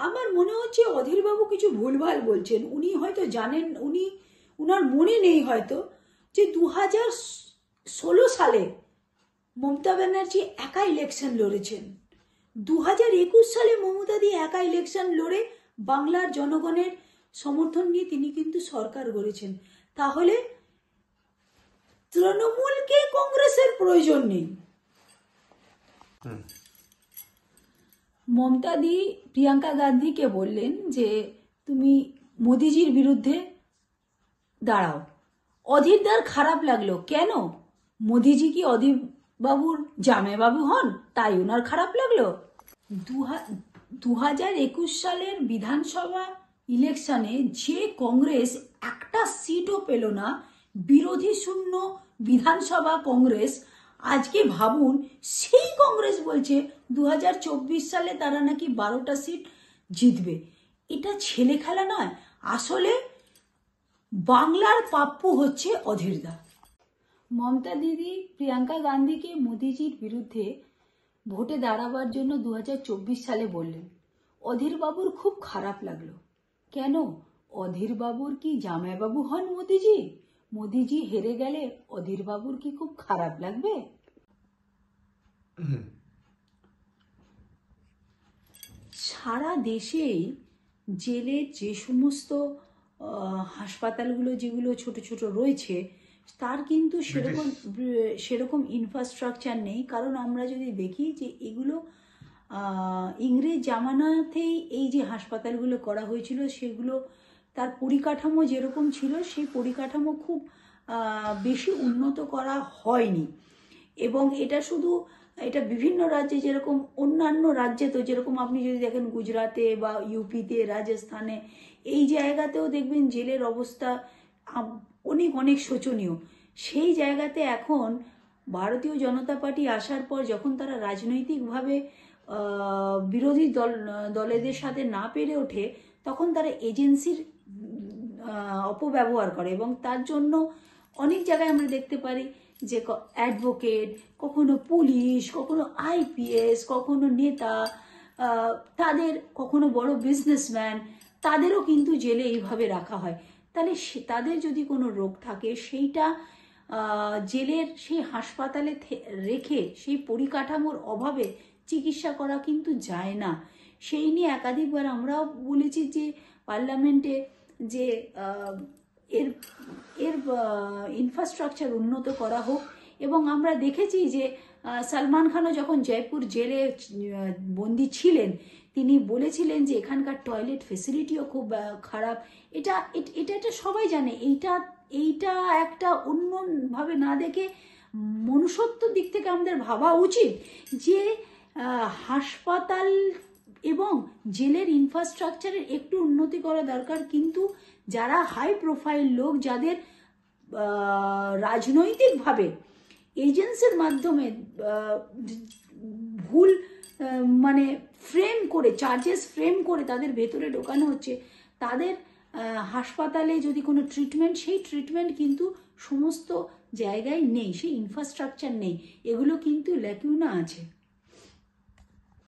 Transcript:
আমার মনে হচ্ছে অধীরবাবু কিছু ভুলভাল বলছেন। উনি হয়তো জানেন, উনার মনে নেই হয়তো যে 2016 সালে মমতা ব্যানার্জি একা ইলেকশন লড়েছেন। 2021 সালে মমতা দি একা ইলেকশন লড়ে বাংলার জনগণের সমর্থন নিয়ে তিনি কিন্তু সরকার গড়েছেন। তাহলে তৃণমূলকে কংগ্রেসের প্রয়োজন নেই। মমতা দি প্রিয়াঙ্কা গান্ধীকে বললেন যে তুমি মোদিজির বিরুদ্ধে দাঁড়াও। অধীরদার খারাপ লাগলো। কেন? মোদিজি কি অধীর বাবুর জামাইবাবু হন তাই ওনার খারাপ লাগলো? 2021 সালের বিধানসভা ইলেকশনে যে কংগ্রেস একটা সিটও পেল না, বিরোধী শূন্য বিধানসভা কংগ্রেস, আজকে ভাবুন সেই কংগ্রেস বলছে 2024 সালে তারা নাকি 12টা সিট জিতবে। এটা ছেলে খেলা নয়। আসলে বাংলার প্রাপ্য হচ্ছে অধীরদা। মমতা দিদি প্রিয়াঙ্কা গান্ধীকে মোদিজির বিরুদ্ধে ভোটে দাঁড়াবার জন্য 2024 সালে বললেন। অধীরবাবুর খুব খারাপ লাগলো। কেন? অধীরবাবুর কি জামাইবাবু হন মোদিজি? মোদিজি হেরে গেলে অধীরবাবুর কি খুব খারাপ লাগবে? সারা দেশেই জেলের যে সমস্ত হাসপাতালগুলো যেগুলো ছোট ছোট রয়েছে তার কিন্তু সেরকম ইনফ্রাস্ট্রাকচার নেই। কারণ আমরা যদি দেখি যে এগুলো ইংরেজ জামানাতেই এই যে হাসপাতালগুলো করা হয়েছিল সেগুলো তার পরিকাঠামো যেরকম ছিল সেই পরিকাঠামো খুব বেশি উন্নত করা হয়নি। এবং এটা বিভিন্ন রাজ্যে, যেরকম অন্যান্য রাজ্যে তো যেরকম আপনি যদি দেখেন গুজরাটে বা ইউপিতে, রাজস্থানে, এই জায়গাতেও দেখবেন জেলের অবস্থা অনেক অনেক শোচনীয়। সেই জায়গাতে এখন ভারতীয় জনতা পার্টি আসার পর যখন তারা রাজনৈতিকভাবে বিরোধী দলেদের সাথে না পেরে ওঠে তখন তারা এজেন্সির অপব্যবহার করে এবং তার জন্য অনেক জায়গায় আমরা দেখতে পারি যে অ্যাডভোকেট, কখনো পুলিশ, কখনো আইপিএস, কখনো নেতা, তাদের কখনো বড় বিজনেসম্যান, তাদেরও কিন্তু জেলে এইভাবে রাখা হয়। তাহলে তাদের যদি কোনো রোগ থাকে সেইটা জেলের সেই হাসপাতালে রেখে সেই পরিকাঠামোর অভাবে চিকিৎসা করা কিন্তু যায় না। সেই নিয়ে একাধিকবার আমরাও বলেছি যে পার্লামেন্টে যে এর ইনফ্রাস্ট্রাকচার উন্নত করা হোক। এবং আমরা দেখেছি যে সলমান খানও যখন জয়পুর জেলে বন্দি ছিলেন তিনি বলেছিলেন যে এখানকার টয়লেট ফেসিলিটিও খুব খারাপ। এটা সবাই জানে। এইটা একটা অন্যভাবে না দেখে মনুষ্যত্ব দিক থেকে আমাদের ভাবা উচিত যে হাসপাতাল এবং জেলের ইনফ্রাস্ট্রাকচারের একটু উন্নতি করা দরকার। কিন্তু যারা হাই প্রোফাইল লোক, যাদের রাজনৈতিকভাবে এজেন্সির মাধ্যমে ভুল মানে ফ্রেম করে, চার্জেস ফ্রেম করে তাদের ভেতরে ঢোকানো হচ্ছে, তাদের হাসপাতালে যদি কোনো ট্রিটমেন্ট, সেই ট্রিটমেন্ট কিন্তু সমস্ত জায়গায় নেই, সেই ইনফ্রাস্ট্রাকচার নেই, এগুলো কিন্তু ল্যাকিউনা আছে।